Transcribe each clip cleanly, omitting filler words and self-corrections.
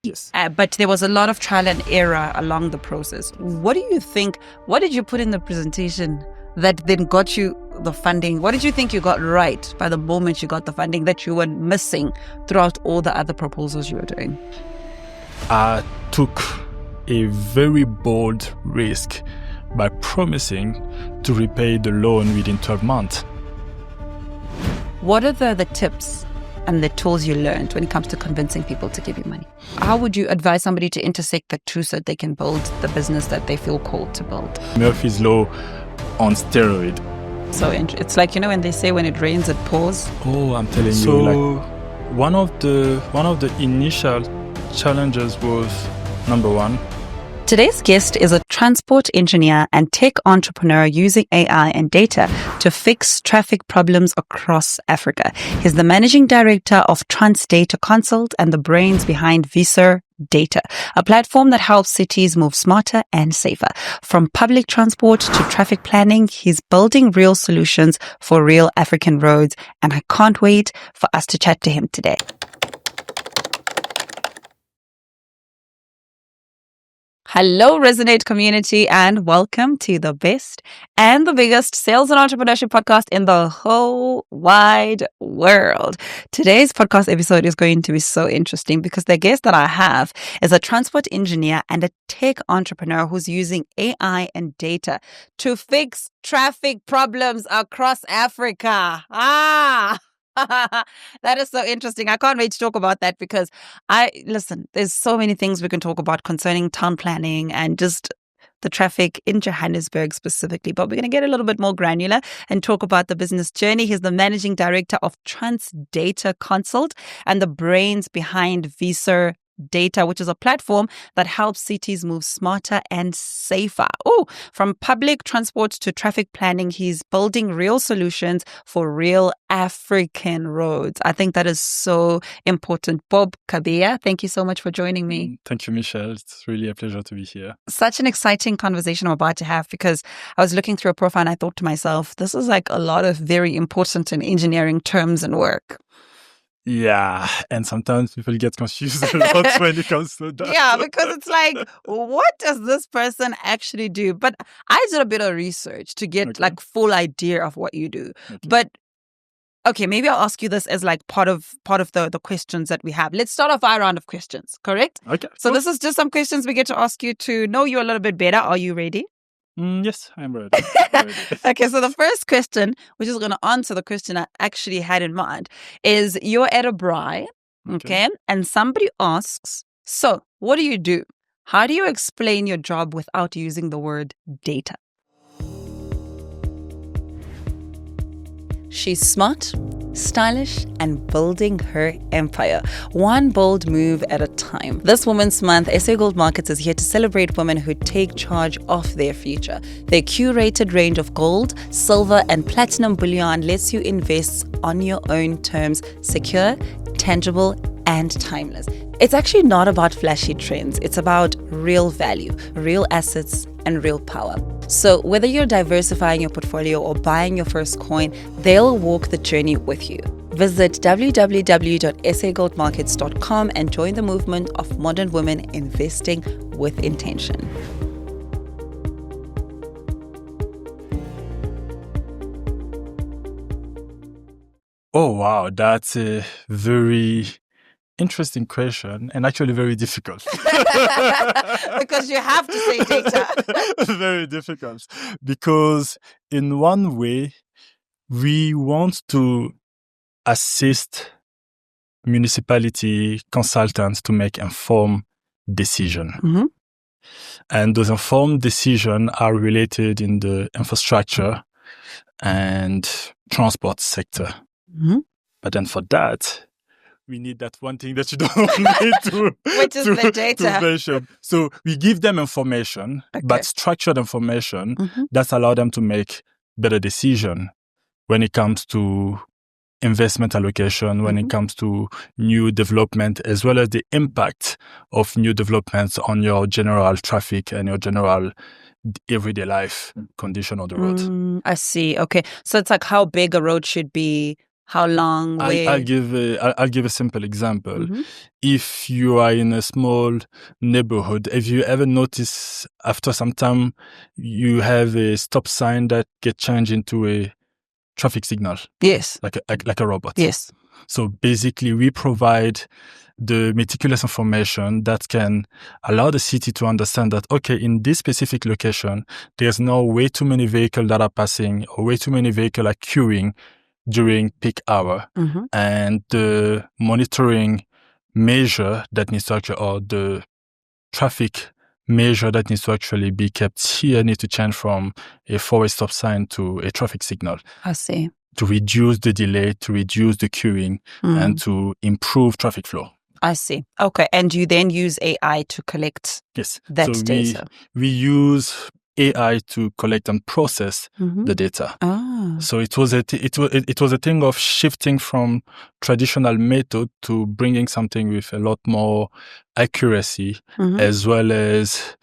Yes. But there was a lot of trial and error along the process. What do you think? What did you put in the presentation that then got you the funding? What did you think you got right by the moment you got the funding that you were missing throughout all the other proposals you were doing? I took a very bold risk by promising to repay the loan within 12 months. What are the tips and the tools you learned when it comes to convincing people to give you money? How would you advise somebody to intersect the two so that they can build the business that they feel called to build? Murphy's Law on steroid. So it's like, when they say when it rains, it pours. Oh, I'm telling you, one of the initial challenges was, number one, Today's guest is a transport engineer and tech entrepreneur using AI and data to fix traffic problems across Africa. He's the managing director of Data Consult and the brains behind Visor Data, a platform that helps cities move smarter and safer. From public transport to traffic planning, he's building real solutions for real African roads, and I can't wait for us to chat to him today. Hello, Resonate community, and welcome to the best and the biggest sales and entrepreneurship podcast in the whole wide world. Today's podcast episode is going to be so interesting because the guest that I have is a transport engineer and a tech entrepreneur who's using AI and data to fix traffic problems across Africa. That is so interesting. I can't wait to talk about that because there's so many things we can talk about concerning town planning and just the traffic in Johannesburg specifically. But we're going to get a little bit more granular and talk about the business journey. He's the managing director of Data Consult and the brains behind Visor Data, which is a platform that helps cities move smarter and safer. From public transport to traffic planning, he's building real solutions for real African roads. I think that is so important. Bob Kabeya, thank you so much for joining me. Thank you, Michelle. It's really a pleasure to be here. Such an exciting conversation I'm about to have because I was looking through a profile and I thought to myself, this is like a lot of very important and engineering terms and work. Yeah, and sometimes people get confused a lot when it comes to that. Yeah, because it's like, what does this person actually do? But I did a bit of research to get like full idea of what you do. Okay. But okay, maybe I'll ask you this as like part of the questions that we have. Let's start off our round of questions, correct? Okay. So this is just some questions we get to ask you to know you a little bit better. Are you ready? Yes, I'm ready. Okay, so the first question, which is going to answer the question I actually had in mind, is you're at a braai, okay? And somebody asks, so what do you do? How do you explain your job without using the word data? She's smart, stylish, and building her empire, one bold move at a time. This Women's Month, SA Gold Markets is here to celebrate women who take charge of their future. Their curated range of gold, silver, and platinum bullion lets you invest on your own terms, secure, tangible, and timeless. It's actually not about flashy trends. It's about real value, real assets, and real power. So whether you're diversifying your portfolio or buying your first coin, they'll walk the journey with you. Visit www.sagoldmarkets.com and join the movement of modern women investing with intention. Oh, wow. That's a very interesting question and actually very difficult. Because you have to say data. Very difficult. Because in one way, we want to assist municipality consultants to make informed decisions. Mm-hmm. And those informed decisions are related in the infrastructure and transport sector. Mm-hmm. But then for that, we need that one thing that you don't need to, which is the data. To mention. So we give them information, but structured information that allow them to make better decision when it comes to investment allocation, when it comes to new development, as well as the impact of new developments on your general traffic and your general everyday life condition on the road. I see. Okay. So it's like how big a road should be, How long? Where? I'll give a simple example. If you are in a small neighborhood, have you ever noticed after some time you have a stop sign that gets changed into a traffic signal? Yes. Like a robot. Yes. So basically, we provide the meticulous information that can allow the city to understand that, okay, in this specific location, there's now way too many vehicles that are passing or way too many vehicles are queuing during peak hour. And the monitoring measure that needs to actually, or the traffic measure that needs to actually be kept here needs to change from a four-way stop sign to a traffic signal. I see. To reduce the delay, to reduce the queuing, and to improve traffic flow. I see. Okay. And you then use AI to collect that data? We use AI to collect and process the data. So it was a thing of shifting from traditional method to bringing something with a lot more accuracy as well as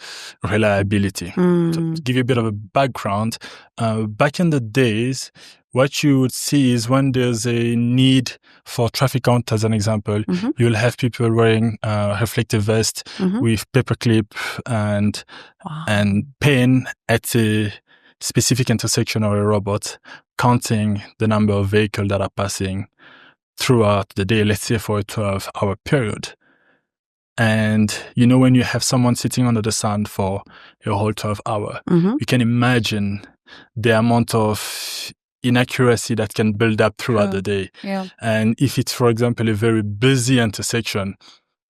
reliability. To give you a bit of a background, back in the days, what you would see is when there's a need for traffic count, as an example, you'll have people wearing reflective vest with paperclip and pen at a specific intersection or a robot, counting the number of vehicles that are passing throughout the day, let's say for a 12-hour period. And, when you have someone sitting under the sun for a whole 12 hours, you can imagine the amount of inaccuracy that can build up throughout the day. Yeah. And if it's, for example, a very busy intersection,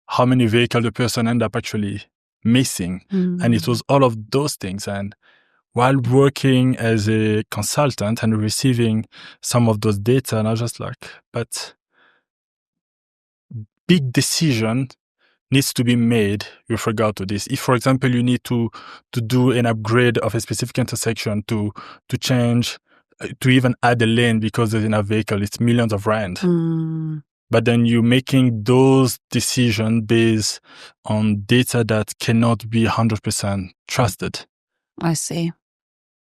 how many vehicles the person end up actually missing? And it was all of those things. And while working as a consultant and receiving some of those data, and I was just like, but big decision needs to be made with regard to this. If, for example, you need to do an upgrade of a specific intersection to change, to even add a lane because there's enough vehicle, it's millions of rand. But then you're making those decisions based on data that cannot be 100% trusted. I see.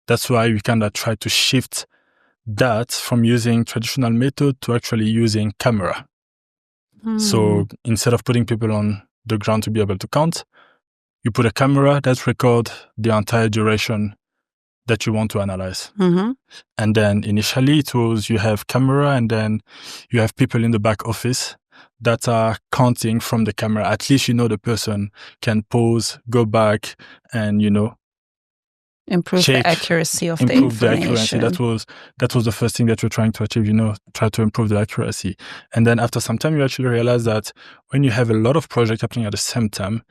That's why we kind of try to shift that from using traditional method to actually using camera. So instead of putting people on the ground to be able to count, you put a camera that records the entire duration that you want to analyze. And then initially it was you have camera and then you have people in the back office that are counting from the camera. At least the person can pause, go back and, improve check, the accuracy of the information. That was the first thing that we're trying to achieve, try to improve the accuracy. And then after some time, you actually realize that when you have a lot of projects happening at the same time,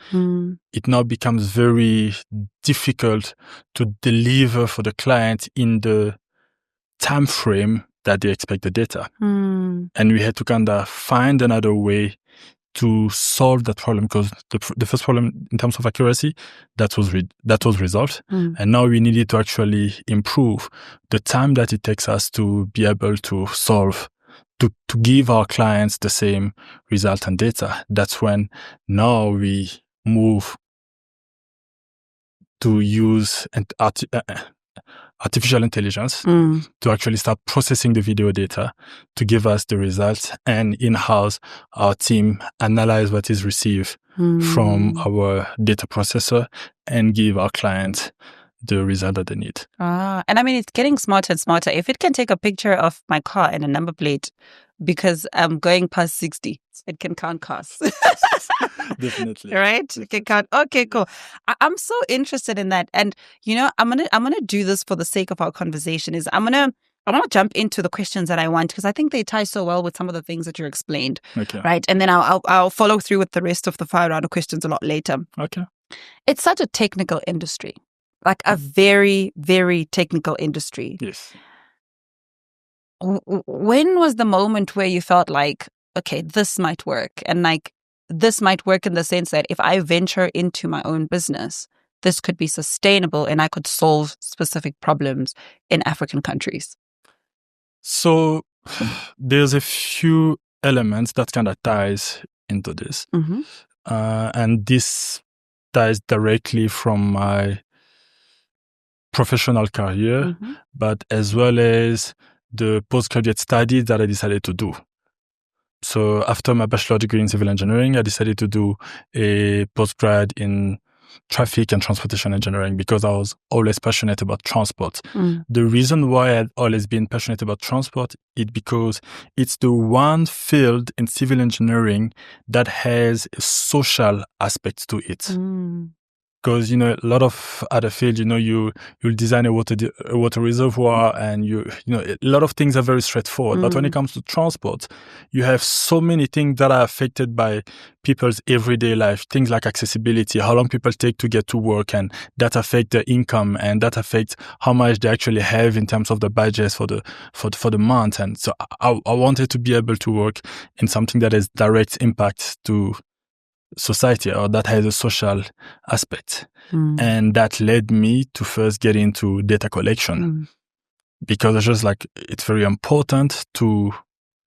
it now becomes very difficult to deliver for the client in the time frame that they expect the data. And we had to kind of find another way to solve that problem, because the first problem in terms of accuracy, that was resolved. And now we needed to actually improve the time that it takes us to be able to solve, to give our clients the same result and data. That's when now we move to use artificial intelligence to actually start processing the video data to give us the results, and in-house our team analyze what is received from our data processor and give our clients the result that they need. And I mean, it's getting smarter and smarter. If it can take a picture of my car and a number plate because I'm going past 60, it can count cars. Definitely. Right? It can count. Okay, cool. I'm so interested in that. And, I'm gonna do this for the sake of our conversation. I want to jump into the questions that I want, because I think they tie so well with some of the things that you explained. Okay. Right. And then I'll follow through with the rest of the 5 round of questions a lot later. Okay. It's such a technical industry, like a very, very technical industry. Yes. When was the moment where you felt like, okay, this might work? And like, this might work in the sense that if I venture into my own business, this could be sustainable and I could solve specific problems in African countries? So there's a few elements that kind of ties into this. And this ties directly from my professional career, but as well as the postgraduate studies that I decided to do. So after my bachelor degree in civil engineering, I decided to do a postgrad in traffic and transportation engineering because I was always passionate about transport. The reason why I've always been passionate about transport is because it's the one field in civil engineering that has a social aspect to it. Because, a lot of other fields, you'll design a water reservoir and a lot of things are very straightforward. But when it comes to transport, you have so many things that are affected by people's everyday life. Things like accessibility, how long people take to get to work, and that affect their income, and that affects how much they actually have in terms of the budgets for the month. And so I wanted to be able to work in something that has direct impact to society, or that has a social aspect. And that led me to first get into data collection because it's just like, it's very important to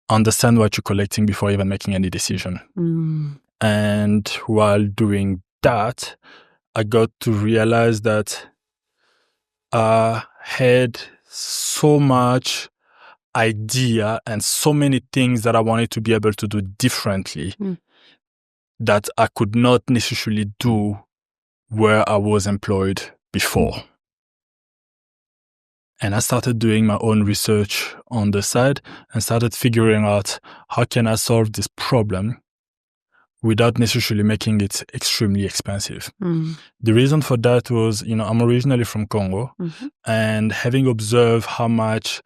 understand what you're collecting before even making any decision. And while doing that, I got to realize that I had so much idea and so many things that I wanted to be able to do differently that I could not necessarily do where I was employed before. And I started doing my own research on the side and started figuring out how can I solve this problem without necessarily making it extremely expensive. The reason for that was, I'm originally from Congo, and having observed how much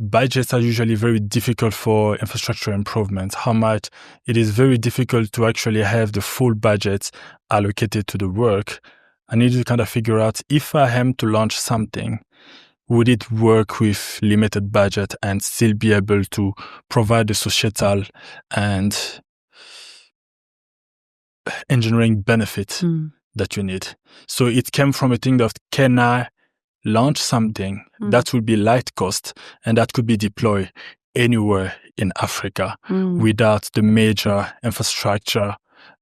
budgets are usually very difficult for infrastructure improvements, how much it is very difficult to actually have the full budget allocated to the work. I need to kind of figure out, if I am to launch something, would it work with limited budget and still be able to provide the societal and engineering benefit that you need? So it came from a thing of, can I launch something that will be light cost and that could be deployed anywhere in Africa without the major infrastructure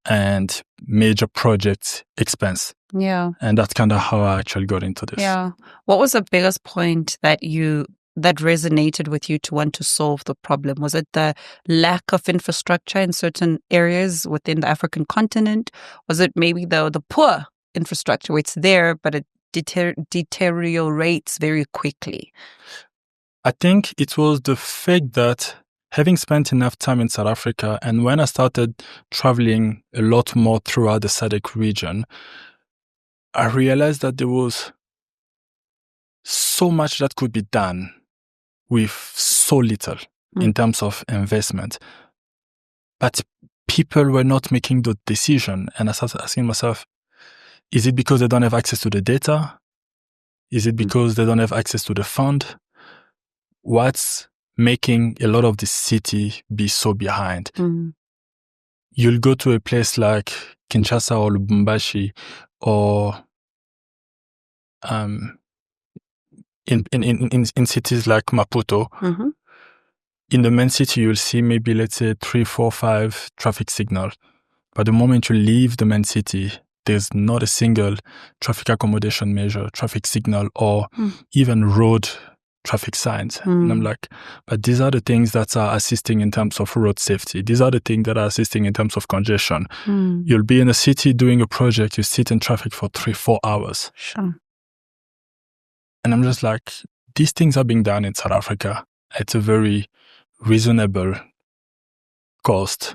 and major project expense. Yeah. And that's kind of how I actually got into this. Yeah. What was the biggest point that resonated with you to want to solve the problem? Was it the lack of infrastructure in certain areas within the African continent? Was it maybe the poor infrastructure where it's there, but it deteriorates very quickly? I think it was the fact that having spent enough time in South Africa, and when I started traveling a lot more throughout the SADC region, I realized that there was so much that could be done with so little in terms of investment. But people were not making the decision. And I started asking myself, is it because they don't have access to the data? Is it because they don't have access to the fund? What's making a lot of the city be so behind? You'll go to a place like Kinshasa or Lubumbashi or in cities like Maputo. In the main city, you'll see maybe, let's say, 3, 4, 5 traffic signals. But the moment you leave the main city, there's not a single traffic accommodation measure, traffic signal, or even road traffic signs. And I'm like, but these are the things that are assisting in terms of road safety. These are the things that are assisting in terms of congestion. You'll be in a city doing a project, you sit in traffic for 3, 4 hours. Sure. And I'm just like, these things are being done in South Africa at a very reasonable cost.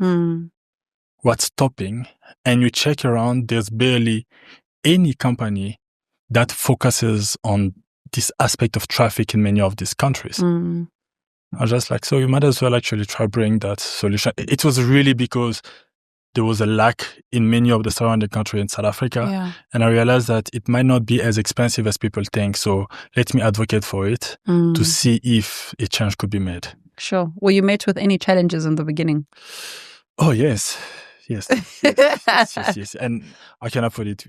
What's stopping? And you check around, there's barely any company that focuses on this aspect of traffic in many of these countries. I was just like, so you might as well actually try bring that solution. It was really because there was a lack in many of the surrounding countries in South Africa. Yeah. And I realized that it might not be as expensive as people think. So let me advocate for it to see if a change could be made. Sure. Were you met with any challenges in the beginning? Oh, yes. Yes. And I cannot put it,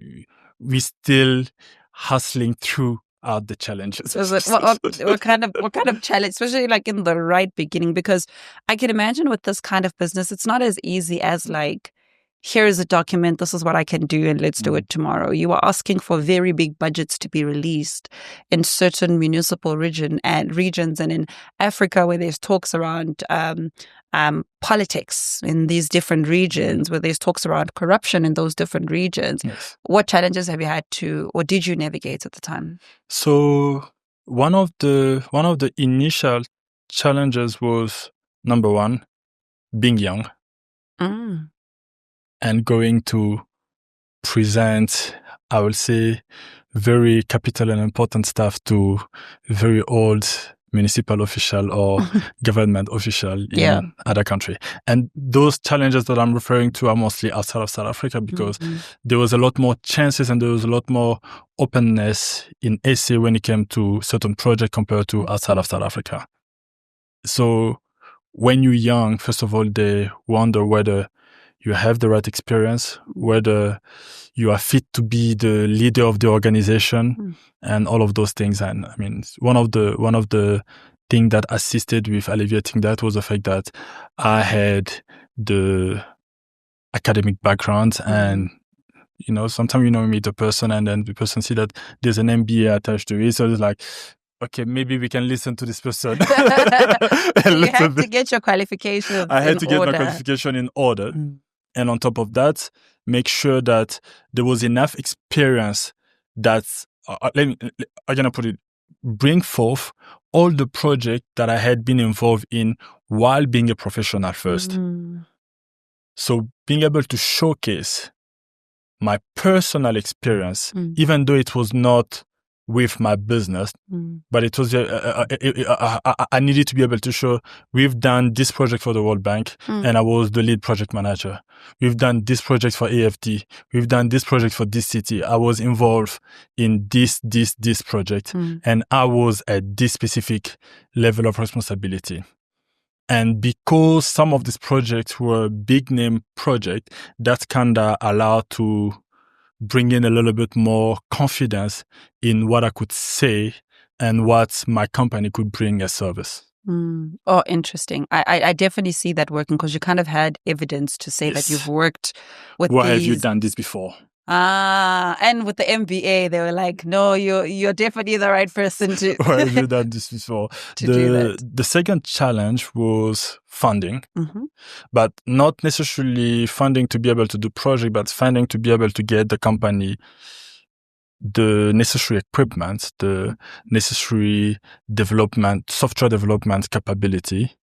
we're still hustling through the challenges. What kind of challenge, especially like in the right beginning? Because I can imagine with this kind of business, it's not as easy as like here is a document, this is what I can do, and let's do it tomorrow. You are asking for very big budgets to be released in certain municipal regions, and in Africa where there's talks around politics in these different regions, where there's talks around corruption in those different regions. Yes. What challenges have you had to, or did you navigate at the time? So one of the initial challenges was, number one, being young. And going to present, I will say, very capital and important stuff to very old municipal official or government official in other country. And those challenges that I'm referring to are mostly outside of South Africa, because there was a lot more chances and there was a lot more openness in SA when it came to certain projects compared to outside of South Africa. So when you're young, first of all, they wonder whether you have the right experience, whether you are fit to be the leader of the organization, and all of those things. And I mean, one of the things that assisted with alleviating that was the fact that I had the academic background, and sometimes you meet a person and then the person see that there's an MBA attached to it, so it's like, okay, maybe we can listen to this person. You have to get your qualifications. I had to get my qualification in order. And on top of that, make sure that there was enough experience that, I'm going to put it, bring forth all the projects that I had been involved in while being a professional first. So being able to showcase my personal experience, even though it was not with my business, but it was I needed to be able to show, we've done this project for the World Bank and I was the lead project manager. We've done this project for AFD. We've done this project for this city. I was involved in this project, and I was at this specific level of responsibility. And because some of these projects were big name projects, that kind of allowed to bring in a little bit more confidence in what I could say and what my company could bring as service. Oh, interesting. I definitely see that working, because you kind of had evidence to say that you've worked with Why have you done this before? And with the MBA, they were like, no, you're definitely the right person to. Why have you done this before? The second challenge was funding, but not necessarily funding to be able to do project, but funding to be able to get the company the necessary equipment, the necessary software development capability,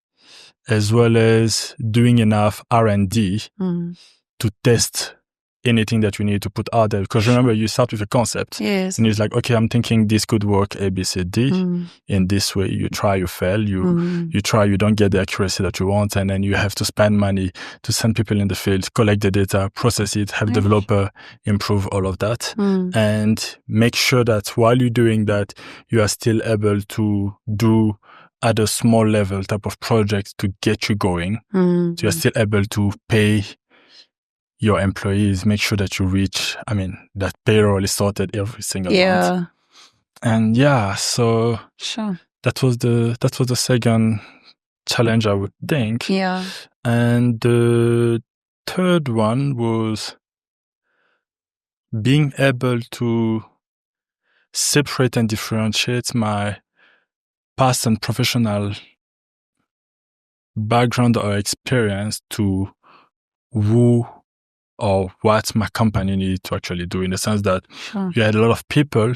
as well as doing enough R&D to test anything that you need to put out there. Because remember, you start with a concept. Yes. And it's like, okay, I'm thinking this could work A, B, C, D. In this way, you try, you fail, you try, you don't get the accuracy that you want. And then you have to spend money to send people in the field, collect the data, process it, have developer improve all of that. And make sure that while you're doing that, you are still able to do at a small level type of project to get you going. So you're still able to pay your employees, make sure that you reach, that payroll is sorted every single month. And so sure. that was the second challenge, I would think. Yeah. And the third one was being able to separate and differentiate my past and professional background or experience to who or what my company needed to actually do, in the sense that you had a lot of people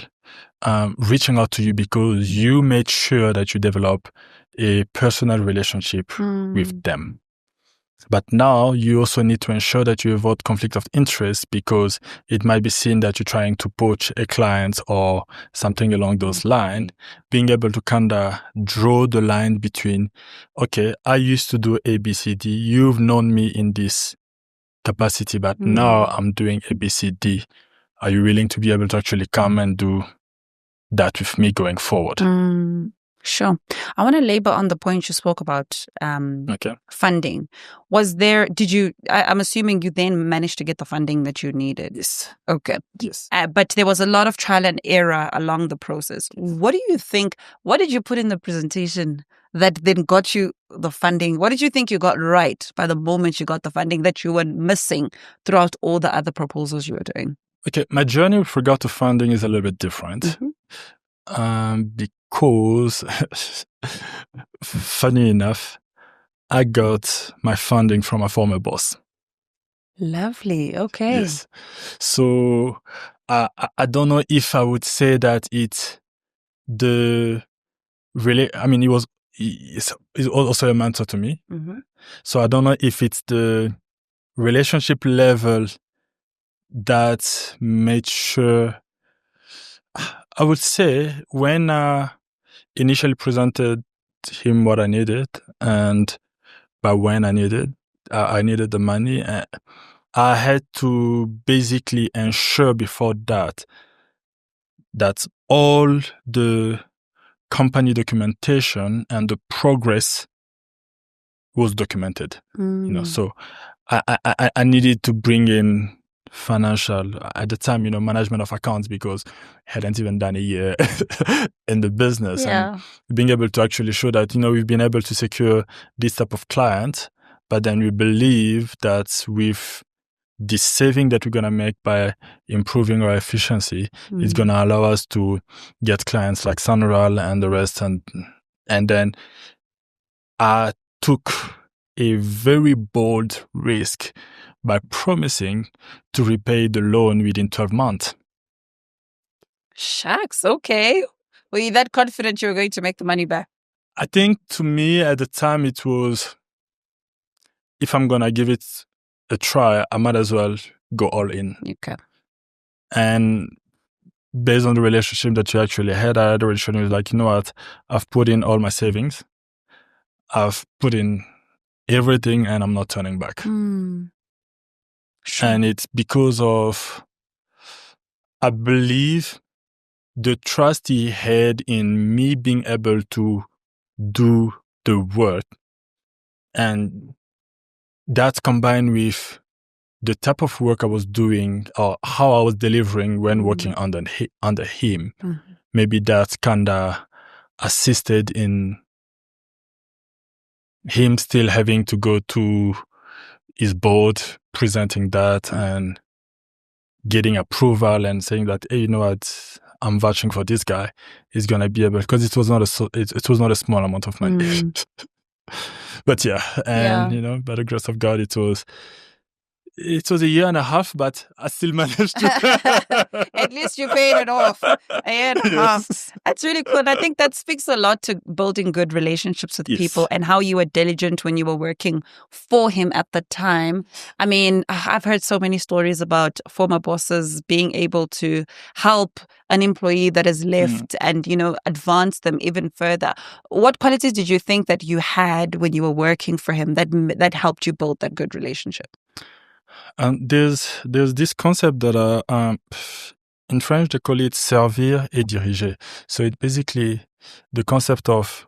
reaching out to you because you made sure that you develop a personal relationship with them. But now you also need to ensure that you avoid conflict of interest, because it might be seen that you're trying to poach a client or something along those lines. Being able to kind of draw the line between, okay, I used to do A, B, C, D. You've known me in this capacity, but now I'm doing A, B, C, D. Are you willing to be able to actually come and do that with me going forward? Sure. I want to labor on the point you spoke about funding. I'm assuming you then managed to get the funding that you needed? Yes. Okay. Yes. But there was a lot of trial and error along the process. What do you think? What did you put in the presentation that then got you the funding? What did you think you got right by the moment you got the funding that you were missing throughout all the other proposals you were doing? Okay, my journey with regard to funding is a little bit different. Because, funny enough, I got my funding from a former boss. Lovely. Okay. Yes. So I don't know if I would say that it's the really. I mean, he's also a mentor to me. So I don't know if it's the relationship level that made sure. I would say when I initially presented him what I needed, and by when I needed the money. I had to basically ensure before that all the company documentation and the progress was documented. So I needed to bring in financial, at the time, management of accounts, because I hadn't even done a year in the business. Yeah. And being able to actually show that, we've been able to secure this type of client, but then we believe that with this saving that we're going to make by improving our efficiency is going to allow us to get clients like Sunral and the rest. And then I took a very bold risk by promising to repay the loan within 12 months. Shucks. Okay. Were you that confident you were going to make the money back? I think to me at the time it was, if I'm going to give it a try, I might as well go all in. Okay. And based on the relationship that you actually had, I had a relationship with, like, you know what, I've put in all my savings. I've put in everything and I'm not turning back. Sure. And it's because of, I believe, the trust he had in me being able to do the work. And that combined with the type of work I was doing or how I was delivering when working under him, maybe that kind of assisted in him still having to go to his board, presenting that and getting approval and saying that, hey, you know what, I'm vouching for this guy. He's going to be able, because it was not a small amount of money. But yeah, and by the grace of God, it was a year and a half, but I still managed to. At least you paid it off. A year and a half. That's really cool. And I think that speaks a lot to building good relationships with people and how you were diligent when you were working for him at the time. I mean, I've heard so many stories about former bosses being able to help an employee that has left and, advance them even further. What qualities did you think that you had when you were working for him that helped you build that good relationship? There's this concept that in French they call it servir et diriger. So it's basically the concept of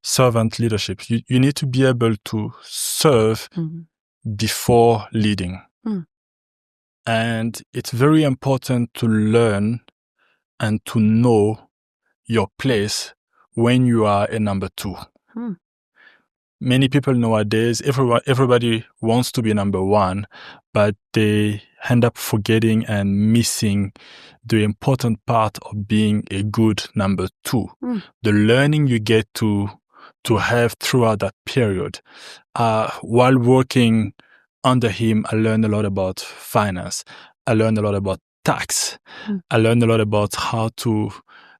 servant leadership. You need to be able to serve before leading. And it's very important to learn and to know your place when you are a number two. Many people nowadays, everybody wants to be number one, but they end up forgetting and missing the important part of being a good number two. The learning you get to have throughout that period. While working under him, I learned a lot about finance. I learned a lot about tax. I learned a lot about how to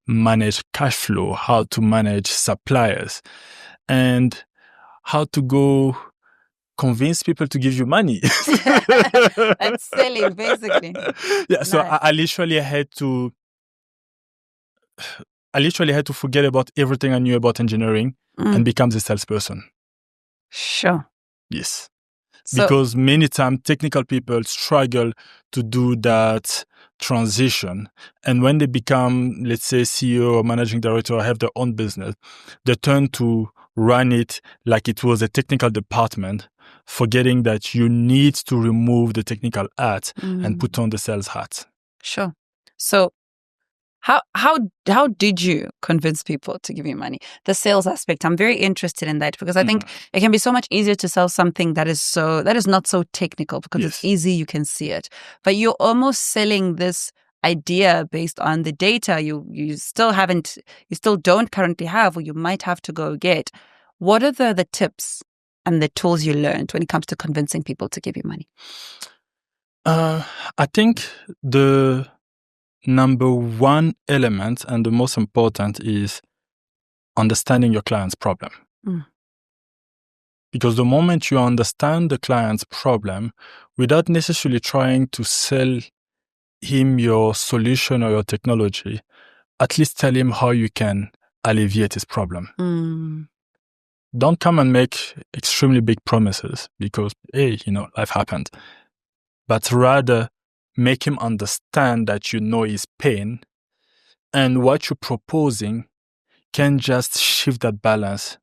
manage cash flow, how to manage suppliers, and how to go convince people to give you money. That's selling, basically. Yeah, so nice. I literally had to forget about everything I knew about engineering and become the salesperson. Sure. Yes. Because many times technical people struggle to do that transition. And when they become, let's say, CEO or managing director or have their own business, they turn to run it like it was a technical department, forgetting that you need to remove the technical hat and put on the sales hat. Sure. So How did you convince people to give you money? The sales aspect, I'm very interested in that because I think it can be so much easier to sell something that is not so technical because it's easy, you can see it. But you're almost selling this idea based on the data you still don't currently have, or you might have to go get. What are the tips and the tools you learned when it comes to convincing people to give you money? I think the number one element and the most important is understanding your client's problem. Because the moment you understand the client's problem, without necessarily trying to sell him your solution or your technology, at least tell him how you can alleviate his problem. Don't come and make extremely big promises because, hey, life happened. But rather make him understand that you know his pain and what you're proposing can just shift that balance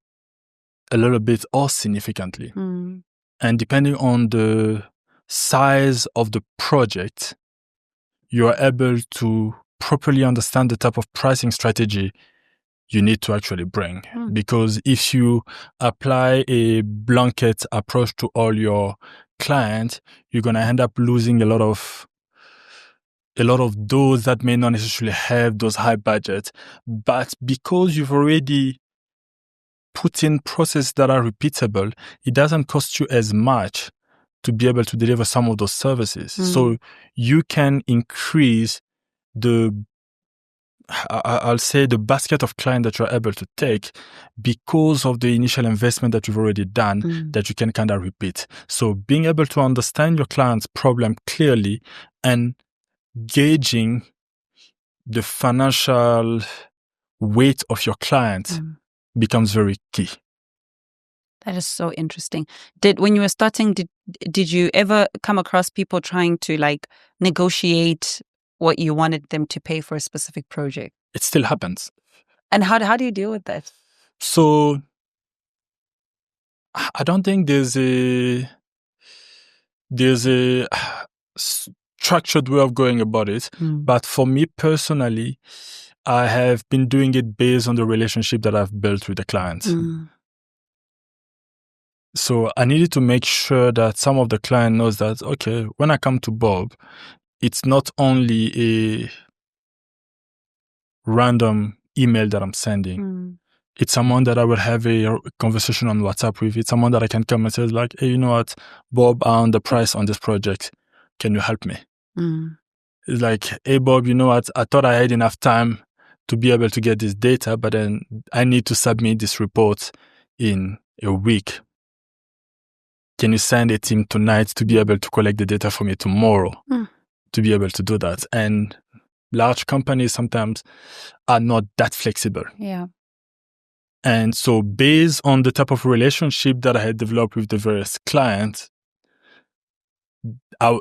a little bit or significantly. And depending on the size of the project, you are able to properly understand the type of pricing strategy you need to actually bring. Because if you apply a blanket approach to all your clients, you're going to end up losing a lot of those that may not necessarily have those high budgets. But because you've already put in processes that are repeatable, it doesn't cost you as much to be able to deliver some of those services. So you can increase I'll say the basket of clients that you're able to take because of the initial investment that you've already done that you can kind of repeat. So being able to understand your client's problem clearly and gauging the financial weight of your client becomes very key. That is so interesting. When you were starting, did you ever come across people trying to negotiate what you wanted them to pay for a specific project? It still happens. And how do you deal with that? So I don't think there's a structured way of going about it. But for me personally, I have been doing it based on the relationship that I've built with the clients. So I needed to make sure that some of the client knows that, okay, when I come to Bob, it's not only a random email that I'm sending. It's someone that I will have a conversation on WhatsApp with. It's someone that I can come and say hey, you know what, Bob, I own the price on this project. Can you help me? It's like, hey, Bob, you know what, I thought I had enough time to be able to get this data, but then I need to submit this report in a week. Can you send a team tonight to be able to collect the data for me tomorrow to be able to do that? And large companies sometimes are not that flexible. Yeah. And so based on the type of relationship that I had developed with the various clients, I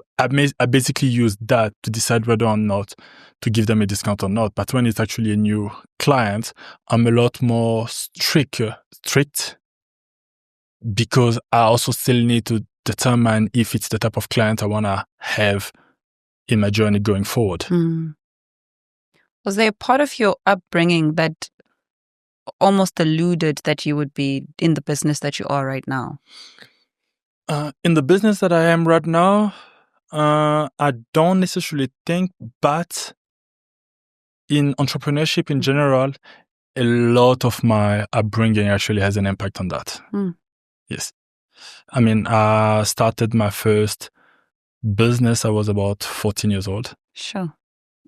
basically used that to decide whether or not to give them a discount or not. But when it's actually a new client, I'm a lot more strict because I also still need to determine if it's the type of client I want to have in my journey going forward. Was there a part of your upbringing that almost alluded that you would be in the business that you are right now? In the business that I am right now, I don't necessarily think, but in entrepreneurship in general, a lot of my upbringing actually has an impact on that. Yes. I mean, I started my first business, I was about 14 years old. Sure.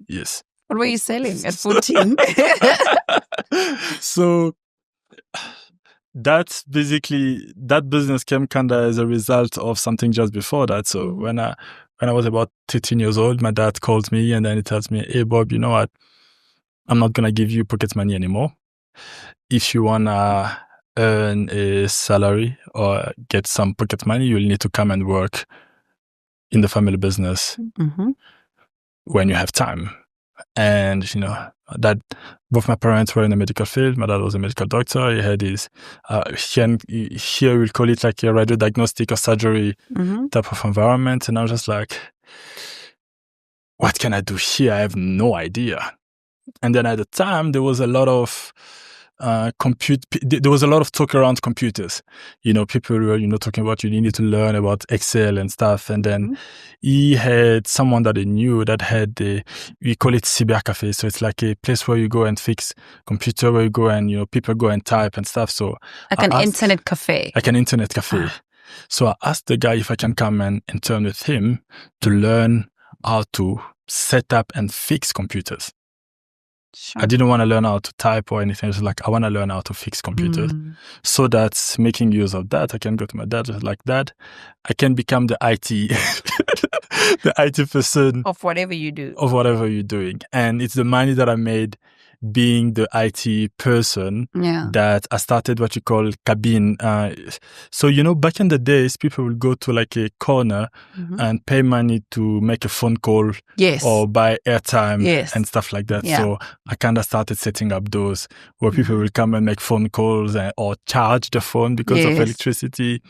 Yes. What were you selling at 14? So that's basically, that business came kind of as a result of something just before that. So when I was about 13 years old, my dad calls me and then he tells me, hey, Bob, you know what? I'm not going to give you pocket money anymore. If you want to earn a salary or get some pocket money, you'll need to come and work in the family business when you have time. And, that both my parents were in the medical field. My dad was a medical doctor. He had his, here we'll call it like a radio diagnostic or surgery type of environment. And I was just like, what can I do here? I have no idea. And then at the time, there was a lot of there was a lot of talk around computers. People were, talking about you need to learn about Excel and stuff. And then he had someone that he knew that had we call it cybercafe. So it's like a place where you go and fix computer, where you go and, people go and type and stuff. So like an internet cafe. Like an internet cafe. So I asked the guy if I can come and intern with him to learn how to set up and fix computers. Sure. I didn't want to learn how to type or anything. It was like, I want to learn how to fix computers. So that's making use of that. I can go to my dad just like that. I can become the IT, the IT person. Of whatever you do. Of whatever you're doing. And it's the money that I made being the IT person that I started what you call cabin. So, back in the days, people would go to like a corner and pay money to make a phone call or buy airtime and stuff like that. So I kind of started setting up those where people will come and make phone calls or charge the phone because of electricity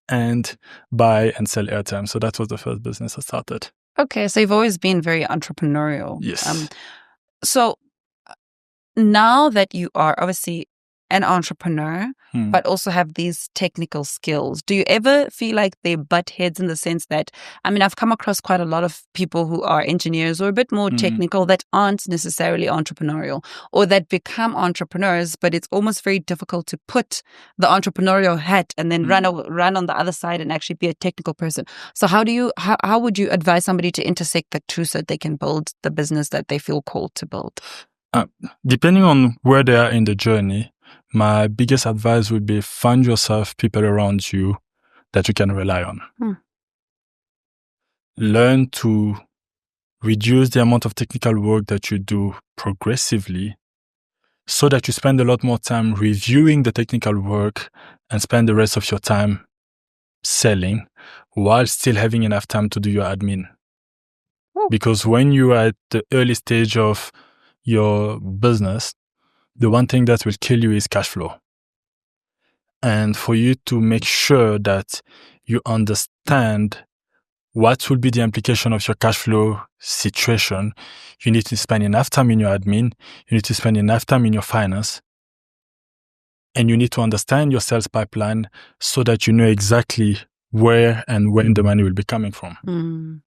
and buy and sell airtime. So that was the first business I started. Okay. So you've always been very entrepreneurial. Yes. So now that you are obviously an entrepreneur, but also have these technical skills, do you ever feel like they butt heads in the sense that, I've come across quite a lot of people who are engineers or a bit more technical that aren't necessarily entrepreneurial or that become entrepreneurs, but it's almost very difficult to put the entrepreneurial hat and then run on the other side and actually be a technical person. So how would you advise somebody to intersect the two so that they can build the business that they feel called to build? Depending on where they are in the journey, my biggest advice would be find yourself people around you that you can rely on. Learn to reduce the amount of technical work that you do progressively so that you spend a lot more time reviewing the technical work and spend the rest of your time selling while still having enough time to do your admin. Because when you are at the early stage of your business, the one thing that will kill you is cash flow. And for you to make sure that you understand what will be the implication of your cash flow situation, you need to spend enough time in your admin, you need to spend enough time in your finance, and you need to understand your sales pipeline so that you know exactly where and when the money will be coming from.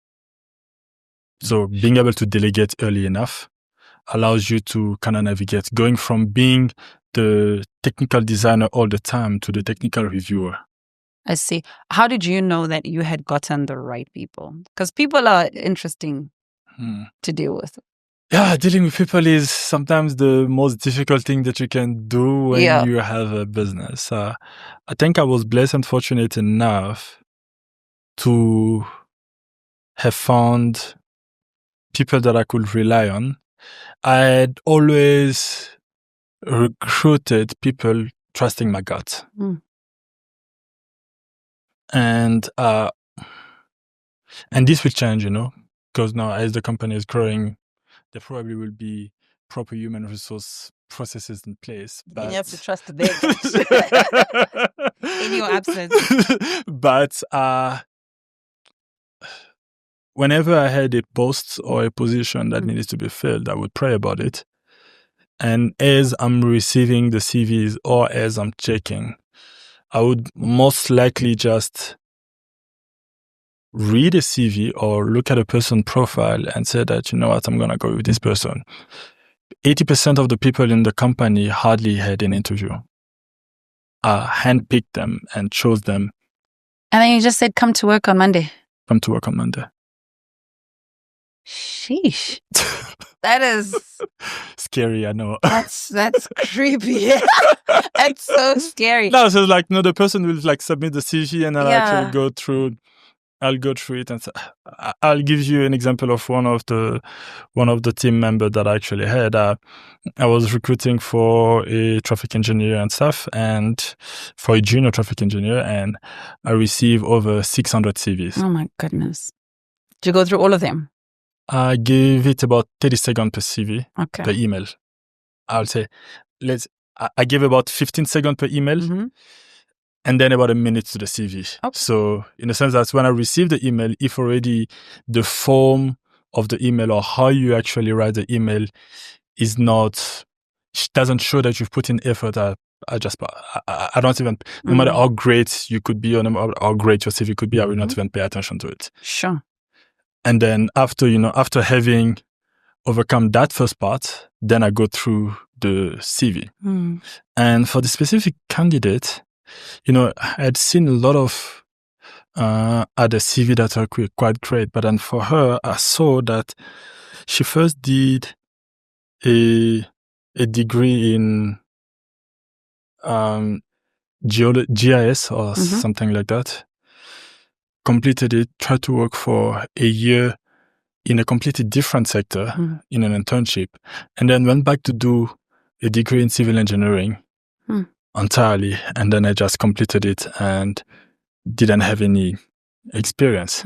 So being able to delegate early enough allows you to kind of navigate, going from being the technical designer all the time to the technical reviewer. I see. How did you know that you had gotten the right people? Because people are interesting to deal with. Yeah, dealing with people is sometimes the most difficult thing that you can do when you have a business. I think I was blessed and fortunate enough to have found people that I could rely on. I had always recruited people trusting my gut. And this will change, because now as the company is growing, there probably will be proper human resource processes in place. But you have to trust them in your absence. But whenever I had a post or a position that needed to be filled, I would pray about it. And as I'm receiving the CVs or as I'm checking, I would most likely just read a CV or look at a person's profile and say that, you know what, I'm going to go with this person. 80% of the people in the company hardly had an interview. I handpicked them and chose them. And then you just said, come to work on Monday. Come to work on Monday. Sheesh. That is scary, I know. That's creepy. That's so scary. No, so like, no, the person will like submit the CV and I'll actually go through it and say, I'll give you an example of one of the team members that I actually had. I was recruiting for a traffic engineer and stuff, and for a junior traffic engineer, and I received over 600 CVs. Oh my goodness. Did you go through all of them? I gave it about 30 seconds per CV, per email. I'll say, I gave about 15 seconds per email, and then about a minute to the CV. Okay. So in a sense, that's when I received the email, if already the form of the email or how you actually write the email is not, doesn't show that you've put in effort, I don't even, no matter how great you could be or no matter how great your CV could be, I will not even pay attention to it. Sure. And then after having overcome that first part, then I go through the CV. And for the specific candidate, I had seen a lot of other CV that are quite great, but then for her, I saw that she first did a degree in GIS or something like that. Completed it, tried to work for a year in a completely different sector in an internship, and then went back to do a degree in civil engineering entirely. And then I just completed it and didn't have any experience.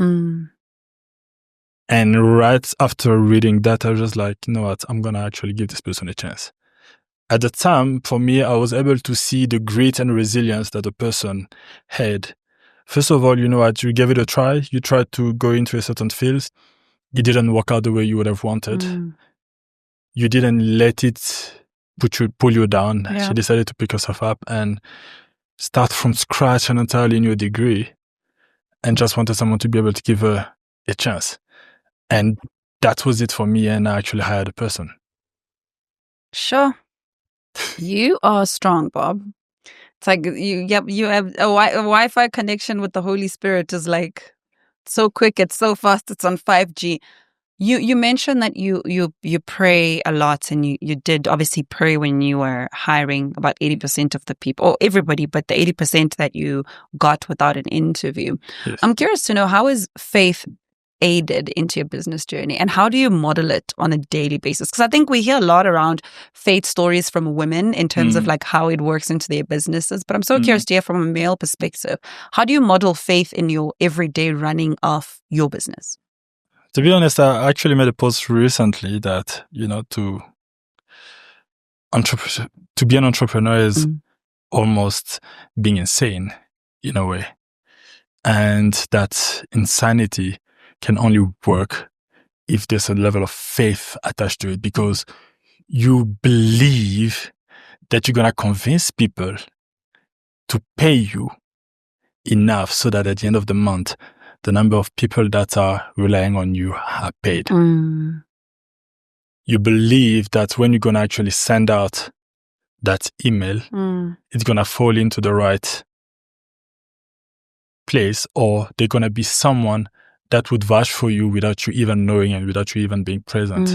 And right after reading that, I was just like, you know what, I'm going to actually give this person a chance. At the time, for me, I was able to see the grit and resilience that the person had. First of all, you know what, you gave it a try. You tried to go into a certain field. It didn't work out the way you would have wanted. You didn't let it pull you down. Yeah. She decided to pick herself up and start from scratch an entirely new degree, and just wanted someone to be able to give her a chance. And that was it for me, and I actually hired a person. Sure. You are strong, Bob. It's like you have a Wi-Fi connection with the Holy Spirit is like so quick, it's so fast, it's on 5G. You mentioned that you pray a lot, and you did obviously pray when you were hiring about 80% of the people, or everybody, but the 80% that you got without an interview. Yes. I'm curious to know, how is faith aided into your business journey, and how do you model it on a daily basis? Because I think we hear a lot around faith stories from women in terms of like how it works into their businesses, but I'm so curious to hear from a male perspective, how do you model faith in your everyday running of your business? To be honest, I actually made a post recently that, to be an entrepreneur is almost being insane in a way, and that insanity can only work if there's a level of faith attached to it, because you believe that you're going to convince people to pay you enough so that at the end of the month, the number of people that are relying on you are paid. You believe that when you're going to actually send out that email, it's going to fall into the right place, or they're going to be someone that would vouch for you without you even knowing and without you even being present.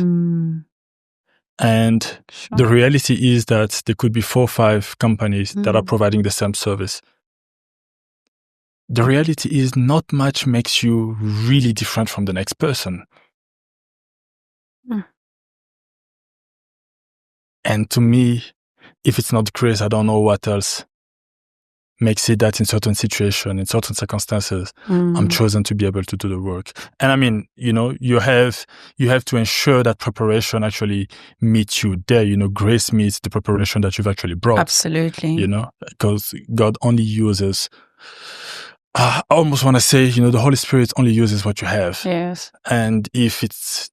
And the reality is that there could be 4 or 5 companies that are providing the same service. The reality is not much makes you really different from the next person. And to me, if it's not grace, I don't know what else makes it that in certain situations, in certain circumstances, I'm chosen to be able to do the work. And I mean, you have to ensure that preparation actually meets you there. Grace meets the preparation that you've actually brought. Absolutely. Because God only uses, I almost want to say, the Holy Spirit only uses what you have. Yes. And if it's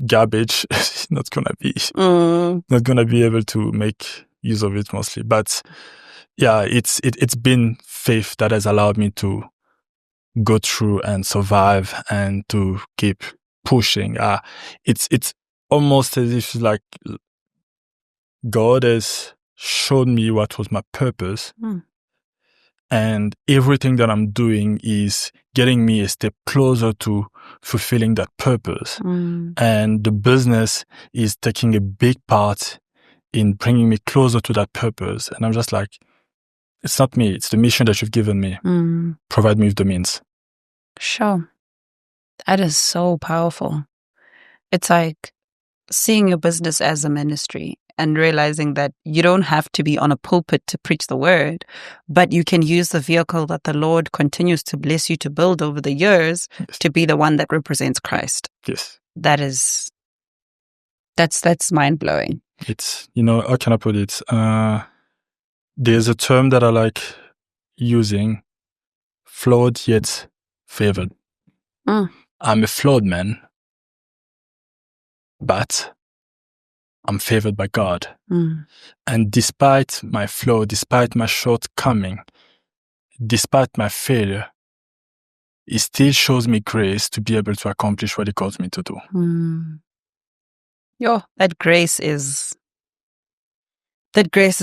garbage, it's not gonna be able to make use of it mostly. But yeah, it's been faith that has allowed me to go through and survive and to keep pushing. It's almost as if like God has shown me what was my purpose. And everything that I'm doing is getting me a step closer to fulfilling that purpose. And the business is taking a big part in bringing me closer to that purpose. And I'm just like, it's not me, it's the mission that you've given me. Provide me with the means. Sure. That is so powerful. It's like seeing your business as a ministry and realizing that you don't have to be on a pulpit to preach the word, but you can use the vehicle that the Lord continues to bless you to build over the years to be the one that represents Christ. Yes. That's mind-blowing. It's, how can I put it? There's a term that I like using, flawed yet favored. I'm a flawed man, but I'm favored by God. And despite my flaw, despite my shortcoming, despite my failure, He still shows me grace to be able to accomplish what He calls me to do. That grace is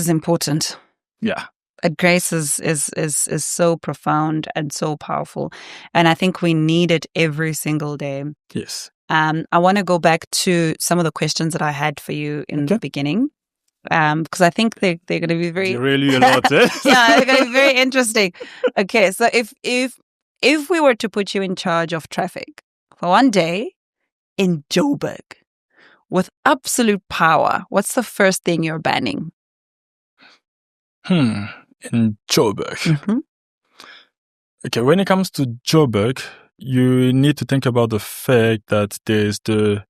important. Yeah. That grace is so profound and so powerful. And I think we need it every single day. Yes. I want to go back to some of the questions that I had for you in the beginning. Because I think they're going to be very... Really a lot, eh? Yeah, they're going to be very interesting. Okay, so if we were to put you in charge of traffic for one day in Joburg with absolute power, what's the first thing you're banning? In Joburg. Okay, when it comes to Joburg, you need to think about the fact that there's the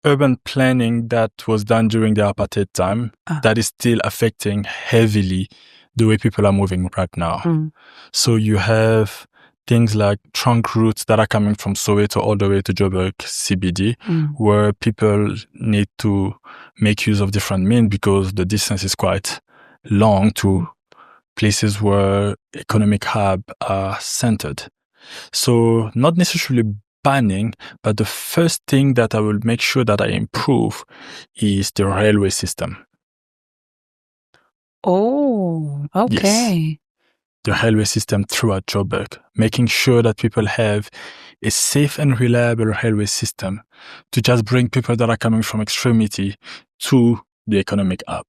urban planning that was done during the apartheid time that is still affecting heavily the way people are moving right now. So you have things like trunk routes that are coming from Soweto all the way to Joburg CBD, where people need to make use of different means because the distance is quite long to places where economic hub are centered. So not necessarily banning, but the first thing that I will make sure that I improve is the railway system. Oh, okay. Yes. The railway system throughout Joburg, making sure that people have a safe and reliable railway system to just bring people that are coming from extremity to the economic hub.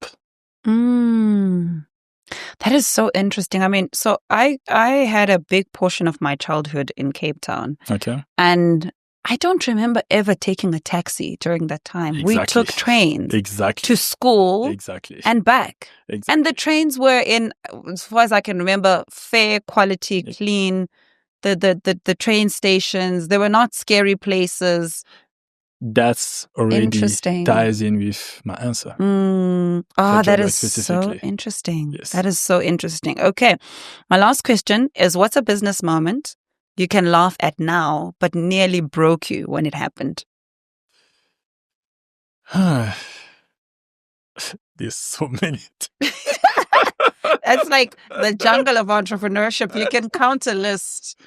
That is so interesting. I mean, so I had a big portion of my childhood in Cape Town. Okay. And I don't remember ever taking a taxi during that time. Exactly. We took trains to school and back. Exactly. And the trains were in, as far as I can remember, fair, quality, clean. The train stations, they were not scary places. That's already ties in with my answer. That is so interesting. Yes. That is so interesting. Okay. My last question is, what's a business moment you can laugh at now, but nearly broke you when it happened? There's so many. That's like the jungle of entrepreneurship. You can count a list.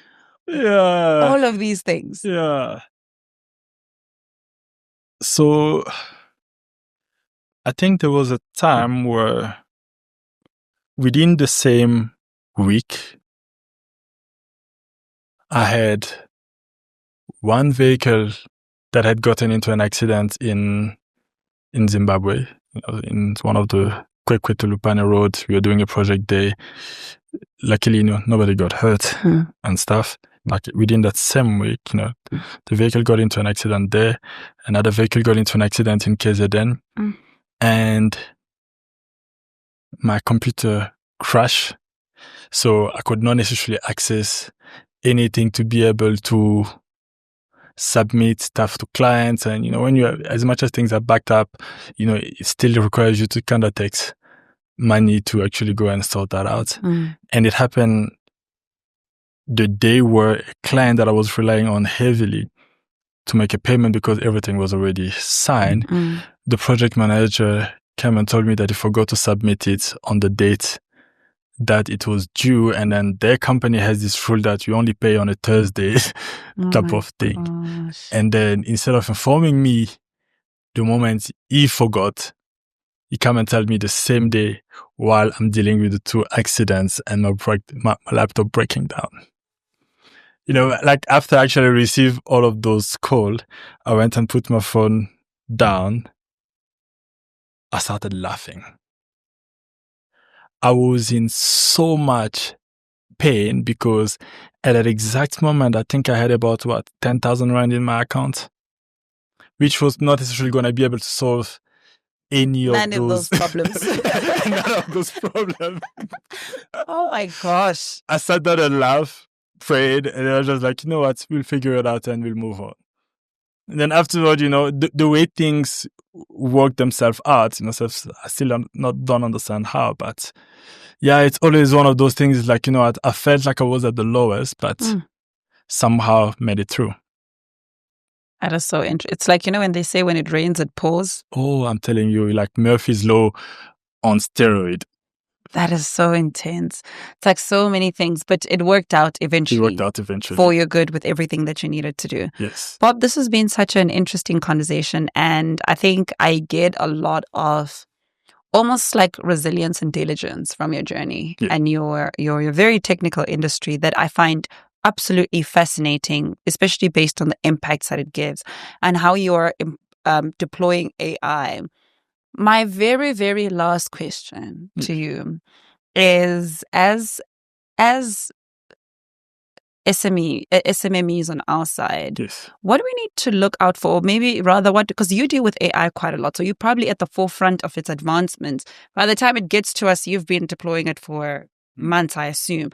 Yeah. All of these things. Yeah. So I think there was a time where within the same week, I had one vehicle that had gotten into an accident in Zimbabwe, in one of the Kwekwe-Lupane roads. We were doing a project there. Luckily, nobody got hurt and stuff. Like within that same week, the vehicle got into an accident there. Another vehicle got into an accident in KZN. And my computer crashed. So I could not necessarily access anything to be able to submit stuff to clients. And, when as much as things are backed up, it still requires you to kind of take money to actually go and sort that out. And it happened the day where a client that I was relying on heavily to make a payment because everything was already signed, the project manager came and told me that he forgot to submit it on the date that it was due. And then their company has this rule that you only pay on a Thursday type of thing. Gosh. And then instead of informing me the moment he forgot, he came and told me the same day while I'm dealing with the two accidents and my laptop breaking down. Like after I actually received all of those calls, I went and put my phone down. I started laughing. I was in so much pain because at that exact moment, I think I had about 10,000 Rand in my account, which was not necessarily going to be able to solve None of those problems. None of those problems. Oh my gosh. I sat down and laughed, prayed, and I was just like, you know what, we'll figure it out and we'll move on. And then afterward, the way things work themselves out, I still don't understand how, but yeah, it's always one of those things like, I felt like I was at the lowest, but somehow made it through. That is so interesting. It's like, when they say when it rains, it pours. Oh, I'm telling you, like Murphy's Law on steroid. That is so intense. It's like so many things, but it worked out eventually. For your good with everything that you needed to do. Yes. Bob, this has been such an interesting conversation. And I think I get a lot of almost like resilience and diligence from your journey and your very technical industry that I find absolutely fascinating, especially based on the impacts that it gives and how you're deploying AI. My very, very last question to you is, as SMEs on our side, what do we need to look out for? Or maybe rather because you deal with AI quite a lot, so you're probably at the forefront of its advancements. By the time it gets to us, you've been deploying it for months, I assume.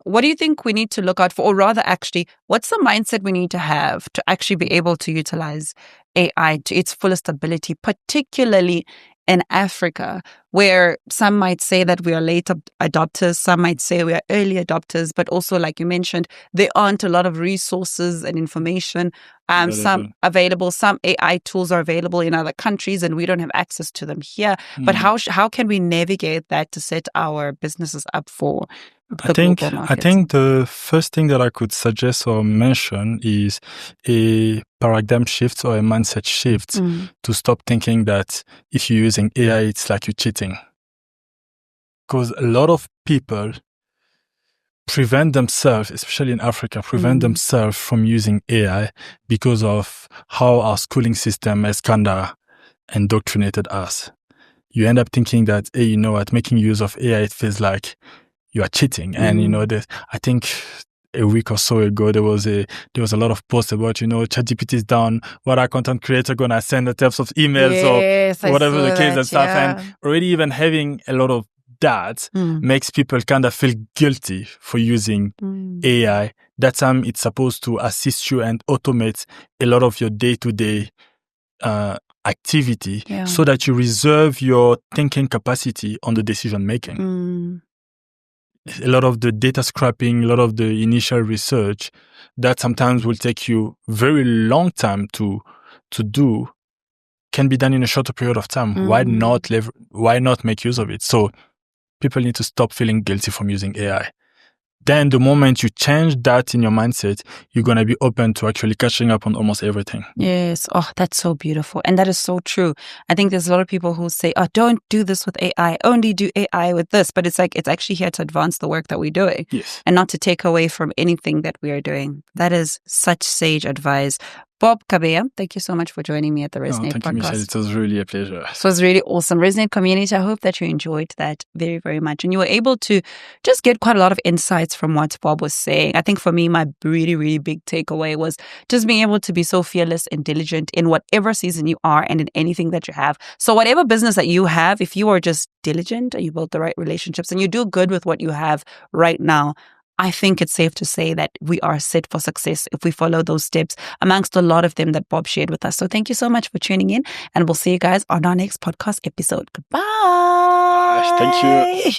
What do you think we need to look out for? Or rather, actually, what's the mindset we need to have to actually be able to utilize AI to its fullest ability, particularly in Africa, where some might say that we are late adopters, some might say we are early adopters, but also, like you mentioned, there aren't a lot of resources and information some available. Some AI tools are available in other countries and we don't have access to them here. But how can we navigate that to set our businesses up for I think the first thing that I could suggest or mention is a paradigm shift or a mindset shift to stop thinking that if you're using AI, it's like you're cheating. Because a lot of people prevent themselves, especially in Africa, themselves from using AI because of how our schooling system has kind of indoctrinated us. You end up thinking that, hey, you know what, making use of AI, it feels like you are cheating. And, I think a week or so ago, there was a lot of posts about, ChatGPT is down. What are content creators going to send in terms of emails or whatever the case and stuff. And already even having a lot of that makes people kind of feel guilty for using AI. That time it's supposed to assist you and automate a lot of your day-to-day activity so that you reserve your thinking capacity on the decision making. A lot of the data scrapping, a lot of the initial research that sometimes will take you very long time to do can be done in a shorter period of time. Why not make use of it? So people need to stop feeling guilty from using AI. Then the moment you change that in your mindset, you're going to be open to actually catching up on almost everything. Yes. Oh, that's so beautiful. And that is so true. I think there's a lot of people who say, oh, don't do this with AI. Only do AI with this. But it's like, it's actually here to advance the work that we're doing. Yes. And not to take away from anything that we are doing. That is such sage advice. Bob Kabeya, thank you so much for joining me at the Resonate Thank podcast. You, Michelle. It was really a pleasure. It was really awesome. Resonate community, I hope that you enjoyed that very, very much. And you were able to just get quite a lot of insights from what Bob was saying. I think for me, my really, really big takeaway was just being able to be so fearless and diligent in whatever season you are and in anything that you have. So whatever business that you have, if you are just diligent and you build the right relationships and you do good with what you have right now, I think it's safe to say that we are set for success if we follow those steps amongst a lot of them that Bob shared with us. So thank you so much for tuning in, and we'll see you guys on our next podcast episode. Goodbye. Thank you.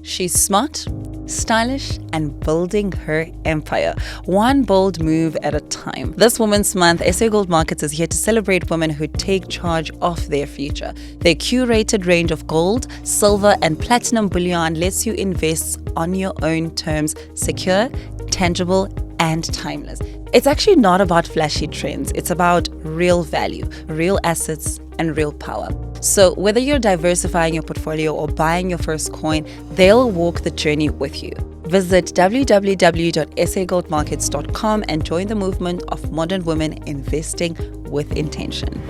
She's smart, stylish, and building her empire, one bold move at a time. This Women's Month, SA Gold Markets is here to celebrate women who take charge of their future. Their curated range of gold, silver, and platinum bullion lets you invest on your own terms, secure, tangible, and timeless. It's actually not about flashy trends. It's about real value, real assets, and real power. So whether you're diversifying your portfolio or buying your first coin, they'll walk the journey with you. Visit www.sagoldmarkets.com and join the movement of modern women investing with intention.